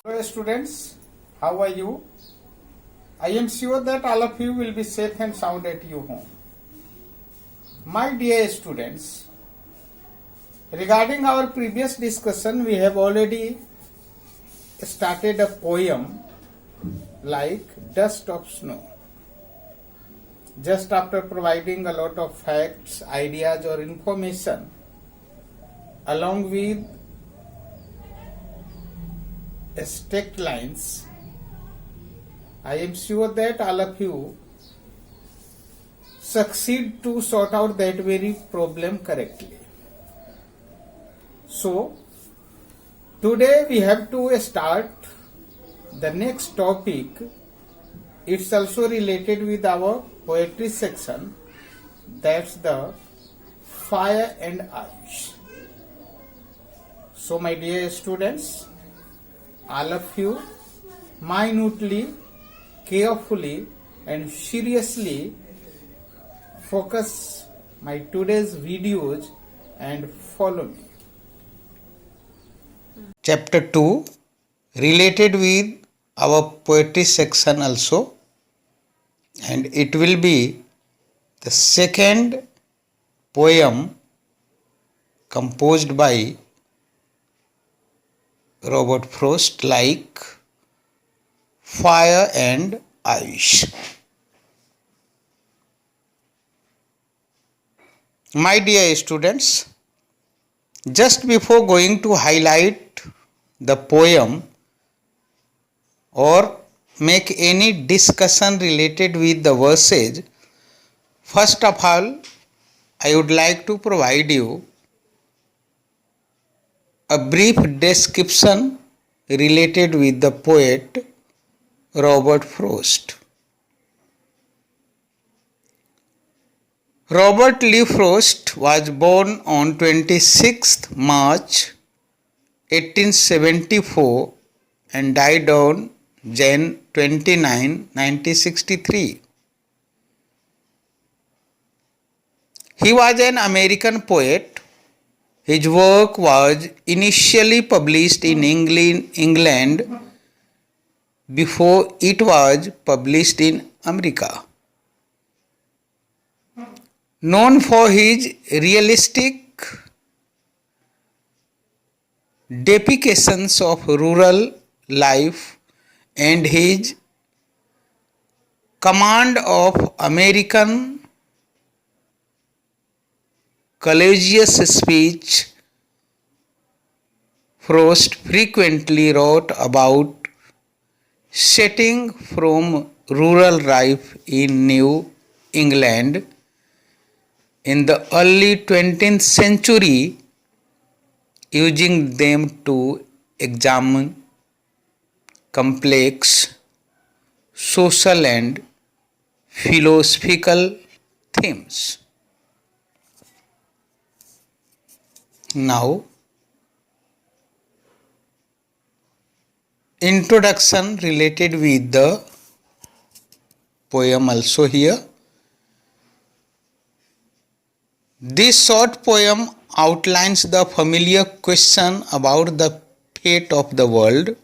Hello students, how are you? I am sure that all of you will be safe and sound at your home. My dear students, regarding our previous discussion, we have already started a poem like Dust of Snow. Just after providing a lot of facts, ideas or information along with stacked lines, I am sure that all of you succeed to sort out that very problem correctly. So, today we have to start the next topic. It's also related with our poetry section. That's the fire and ice. So, my dear students, all of you minutely, carefully and seriously focus my today's videos and follow me. Chapter 2 related with our poetry section also, and it will be the second poem composed by Robert Frost like Fire and Ice. My dear students, just before going to highlight the poem or make any discussion related with the verses, first of all, I would like to provide you a brief description related with the poet Robert Frost. Robert Lee Frost was born on 26th March 1874 and died on Jan 29, 1963. He was an American poet. His work was initially published in England before it was published in America. Known for his realistic depictions of rural life and his command of American colloquial speech, Frost frequently wrote about setting from rural life in New England in the early 20th century, using them to examine complex social and philosophical themes. Now, introduction related with the poem also here. This short poem outlines the familiar question about the fate of the world,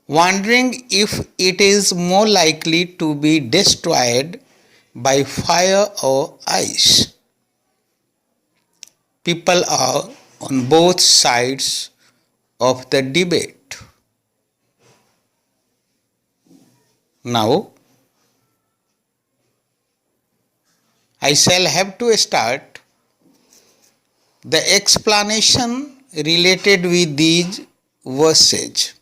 wondering if it is more likely to be destroyed by fire or ice. People are on both sides of the debate. Now, I shall have to start the explanation related with these verses.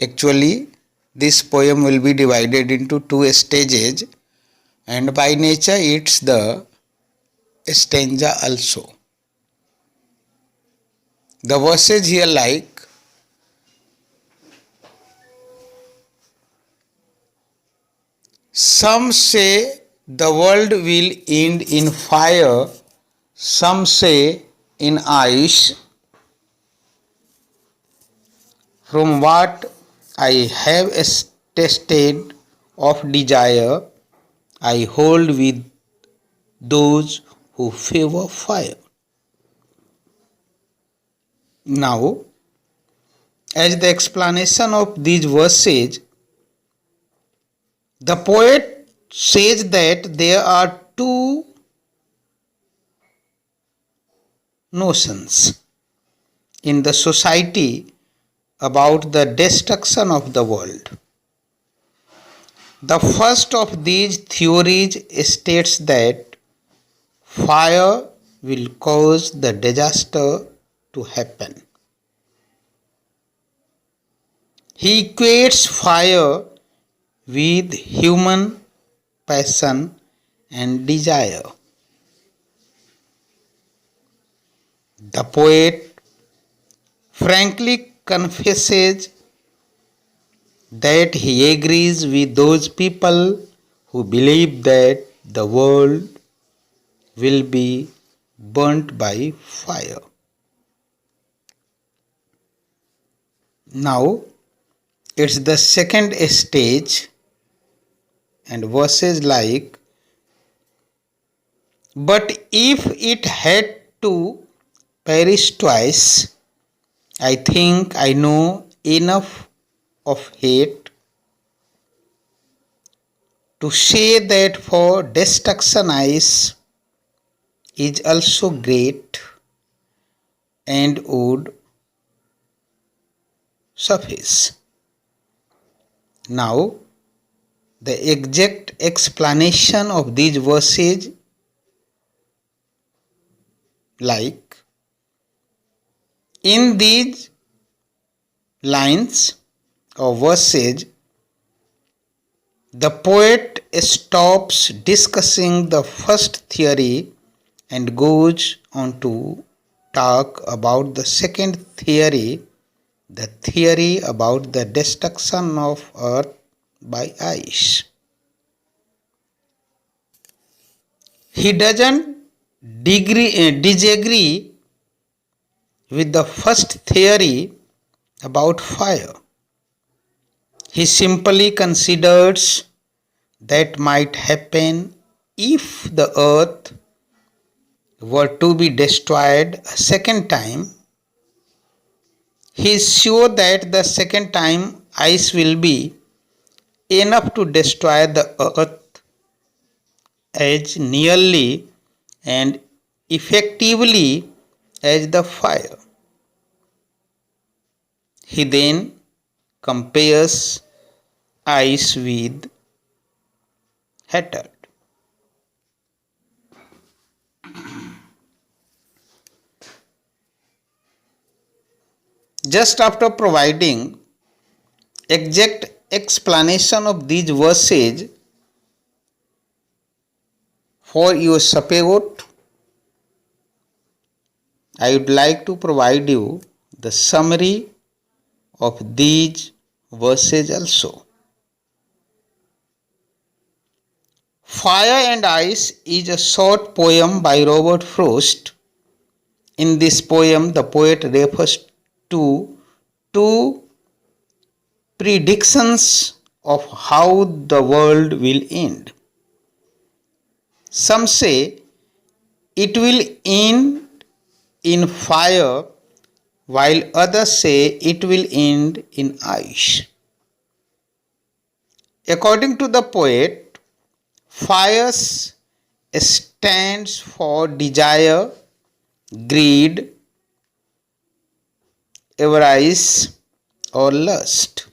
Actually, this poem will be divided into two stages, and by nature it's the stanza also. The verses here like, some say the world will end in fire, some say in ice. From what I have tasted of desire, I hold with those who favor fire. Now, as the explanation of these verses, the poet says that there are two notions in the society about the destruction of the world. The first of these theories states that fire will cause the disaster to happen. He equates fire with human passion and desire. The poet frankly confesses that he agrees with those people who believe that the world will be burnt by fire. Now, it's the second stage, and verses like, but if it had to perish twice, I think I know enough of hate to say that for destruction ice is also great and would suffice. Now, the exact explanation of these verses like, in these lines or verses, the poet stops discussing the first theory and goes on to talk about the second theory, the theory about the destruction of earth by ice. He doesn't disagree with the first theory about fire. He simply considers that might happen if the earth were to be destroyed a second time. He is sure that the second time ice will be enough to destroy the earth as nearly and effectively as the fire. He then compares ice with hatred. Just after providing exact explanation of these verses for your support, I would like to provide you the summary of these verses also. Fire and Ice is a short poem by Robert Frost. In this poem, the poet refers to two predictions of how the world will end. Some say it will end in fire, while others say it will end in ice. According to the poet, fire stands for desire, greed, avarice, or lust.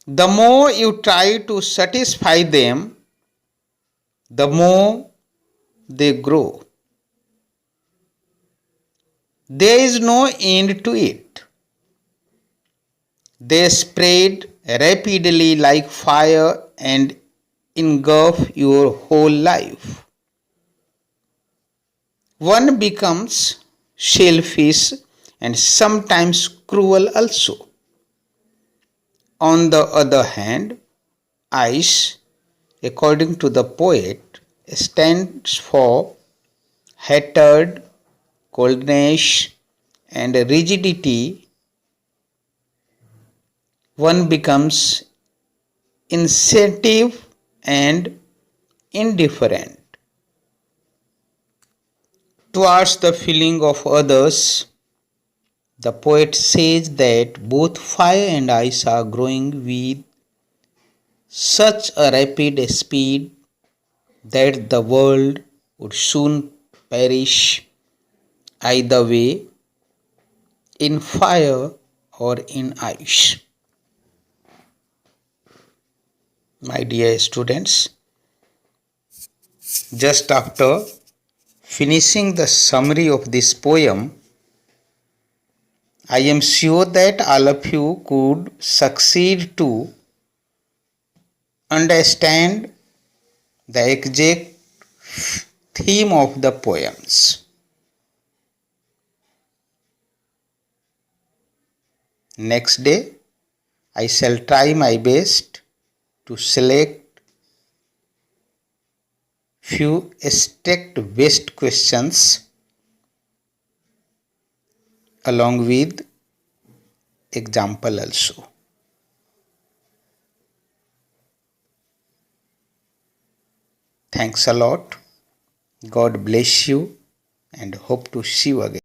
The more you try to satisfy them, the more they grow. There is no end to it. They spread rapidly like fire and engulf your whole life. One becomes selfish and sometimes cruel also. On the other hand, ice, according to the poet, stands for hatred, coldness, and rigidity. One becomes insensitive and indifferent. Towards the feeling of others, the poet says that both fire and ice are growing with such a rapid speed that the world would soon perish either way, in fire or in ice. My dear students, just after finishing the summary of this poem, I am sure that all of you could succeed to understand the exact theme of the poems. Next day, I shall try my best to select few stacked best questions along with example also. Thanks a lot. God bless you and hope to see you again.